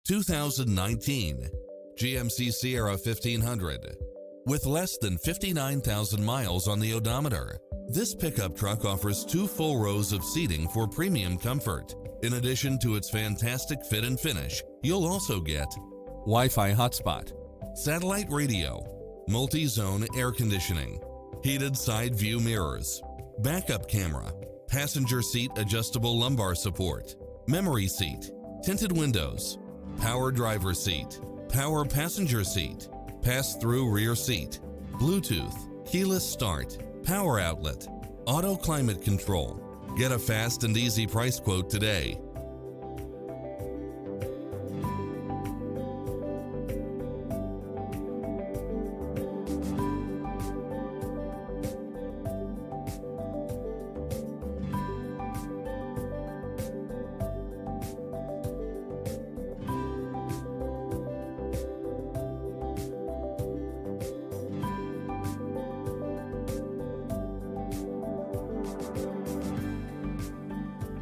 2019 GMC Sierra 1500. With less than 59,000 miles on the odometer, this pickup truck offers 2 full rows of seating for premium comfort. In addition to its fantastic fit and finish, you'll also get Wi-Fi hotspot, satellite radio, multi-zone air conditioning, heated side view mirrors, backup camera, passenger seat adjustable lumbar support, memory seat, tinted windows, power driver seat, power passenger seat, pass-through rear seat, Bluetooth, keyless start, power outlet, auto climate control. Get a fast and easy price quote today